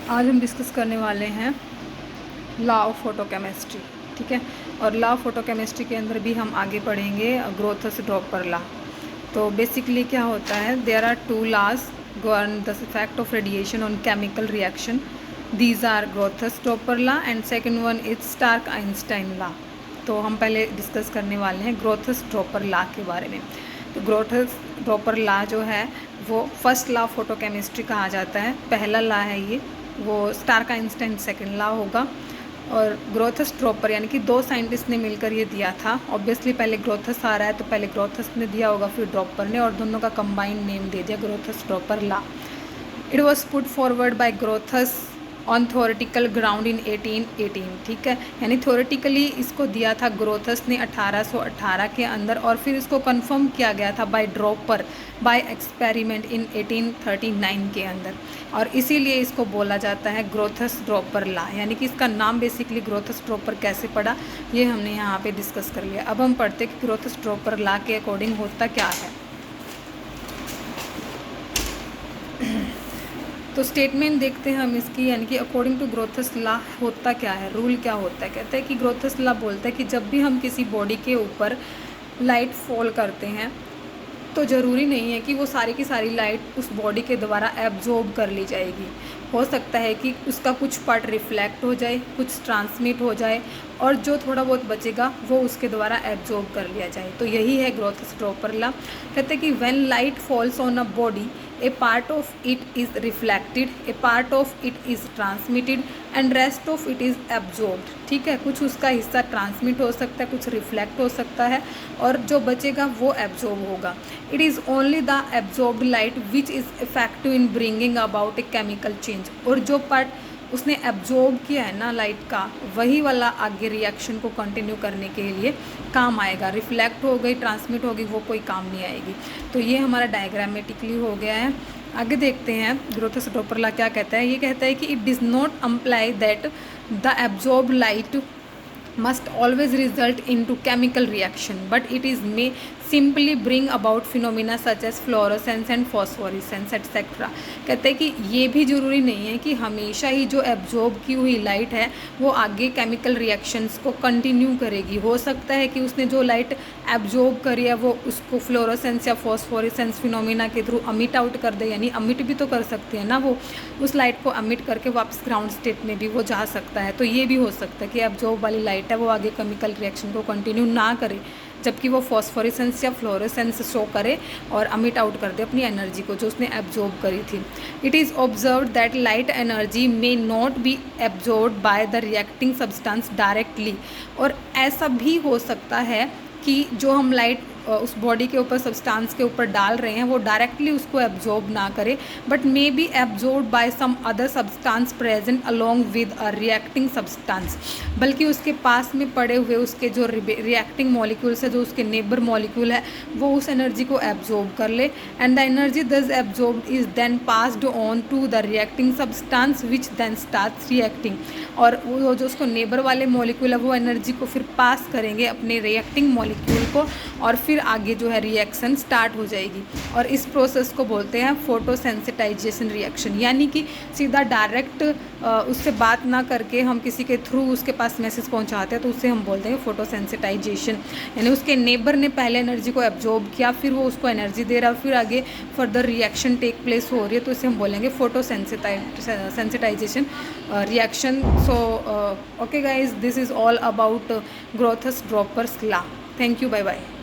आज हम डिस्कस करने वाले हैं लॉ ऑफ फोटोकेमिस्ट्री, ठीक है। और लॉ ऑफ फोटोकेमिस्ट्री के अंदर भी हम आगे पढ़ेंगे ग्रोथस ड्रॉपर लॉ। तो बेसिकली क्या होता है, there are two laws govern the effect of radiation on chemical reaction. These are Grotthuss Draper law and second one is Stark Einstein law. तो हम पहले डिस्कस करने वाले हैं ग्रोथस ड्रॉपर लॉ के बारे में। तो ग्रोथस ड्रॉपर लॉ जो है वो फर्स्ट लॉ ऑफ फोटोकेमिस्ट्री कहा जाता है, पहला लॉ है ये। वो स्टार्क आइंस्टाइन सेकेंड लॉ होगा। और ग्रोथस ड्रॉपर यानी कि दो साइंटिस्ट ने मिलकर ये दिया था। ऑब्वियसली पहले ग्रोथस आ रहा है तो पहले ग्रोथस ने दिया होगा, फिर ड्रॉपर ने, और दोनों का कंबाइंड नेम दे दिया Grotthuss Draper law. It was put forward by Grotthuss on theoretical ground in 1818, ठीक है। यानी थ्योरेटिकली इसको दिया था ग्रोथस ने 1818 के अंदर, और फिर इसको कंफर्म किया गया था by Draper by experiment in 1839 के अंदर। और इसीलिए इसको बोला जाता है ग्रोथस ड्रॉपर लॉ। यानी कि इसका नाम बेसिकली ग्रोथस ड्रॉपर कैसे पड़ा ये हमने यहाँ पे डिस्कस कर लिया। अब हम पढ़ते कि ग्रोथस ड्रॉपर लॉ के अकॉर्डिंग होता क्या है। तो स्टेटमेंट देखते हैं हम इसकी, यानी कि अकॉर्डिंग टू ग्रोथस लॉ होता क्या है, रूल क्या होता है। कहते हैं कि ग्रोथस लॉ बोलता है कि जब भी हम किसी बॉडी के ऊपर लाइट फॉल करते हैं तो ज़रूरी नहीं है कि वो सारी की सारी लाइट उस बॉडी के द्वारा एब्जॉर्ब कर ली जाएगी। हो सकता है कि उसका कुछ पार्ट रिफ्लेक्ट हो जाए, कुछ ट्रांसमिट हो जाए, और जो थोड़ा बहुत बचेगा वो उसके द्वारा एब्जॉर्ब कर लिया जाए। तो यही है ग्रोथस ड्रॉपर लॉ। कहते हैं कि when light falls on a body, A part of it is reflected, A part of it is transmitted and rest of it is absorbed, ठीक है। कुछ उसका हिस्सा ट्रांसमिट हो सकता है, कुछ रिफ्लेक्ट हो सकता है, और जो बचेगा वो एब्जॉर्ब होगा। It is only the absorbed light which is effective in bringing about a chemical change. और जो पार्ट उसने एब्जॉर्ब किया है ना लाइट का, वही वाला आगे रिएक्शन को कंटिन्यू करने के लिए काम आएगा। रिफ्लेक्ट हो गई, ट्रांसमिट हो गई, वो कोई काम नहीं आएगी। तो ये हमारा डायग्रामेटिकली हो गया है। आगे देखते हैं ग्रोथस ड्रॉपर लॉ क्या कहता है। ये कहता है कि it does not imply that the absorb light must always result into chemical reaction, but it is may simply bring about phenomena such as fluorescence and phosphorescence etc. कहते हैं कि ये भी ज़रूरी नहीं है कि हमेशा ही जो एब्जॉर्ब की हुई लाइट है वो आगे केमिकल रिएक्शंस को कंटिन्यू करेगी। हो सकता है कि उसने जो लाइट एब्जॉर्ब करी है वो उसको फ्लोरोसेंस या फॉस्फोरेसेंस फिनोमिना के थ्रू अमिट आउट कर दे, यानी अमिट भी तो कर सकती है ना वो, उस लाइट को अमिट करके वापस ग्राउंड स्टेट में भी वो जा सकता है। तो ये भी हो सकता है कि एब्जॉर्ब वाली लाइट है वो आगे केमिकल रिएक्शन को कंटिन्यू ना करे, जबकि वो फॉस्फोरेसेंस या फ्लोरेसेंस शो करे और अमिट आउट कर दे अपनी एनर्जी को जो उसने एब्जॉर्ब करी थी। It is observed that light energy may not be absorbed by the reacting substance directly. और ऐसा भी हो सकता है कि जो हम लाइट उस बॉडी के ऊपर सब्सटेंस के ऊपर डाल रहे हैं वो डायरेक्टली उसको एब्जॉर्ब ना करे, but may be absorb by some other substance present along with a reacting substance. बल्कि उसके पास में पड़े हुए उसके जो रिएक्टिंग मॉलिक्यूल्स है, जो उसके नेबर मॉलिक्यूल है, वो उस एनर्जी को एब्जॉर्ब कर ले, and the energy thus absorbed is then passed on to the reacting substance which then starts reacting. और वो जो उसको नेबर वाले मॉलिक्यूल है वो एनर्जी को फिर पास करेंगे अपने रिएक्टिंग मॉलिक्यूल को, और फिर आगे जो है रिएक्शन स्टार्ट हो जाएगी। और इस प्रोसेस को बोलते हैं फोटोसेंसिटाइजेशन रिएक्शन। यानी कि सीधा डायरेक्ट उससे बात ना करके हम किसी के थ्रू उसके पास मैसेज पहुंचाते हैं तो उससे हम बोलते हैं फोटोसेंसिटाइजेशन। यानी उसके नेबर ने पहले एनर्जी को एब्जॉर्ब किया, फिर वो उसको एनर्जी दे रहा है, फिर आगे फर्दर रिएक्शन टेक प्लेस हो रही है, तो इसे हम बोलेंगे photosensitization reaction. So okay guys, this is all about Grotthuss Draper's law. Thank you, bye bye.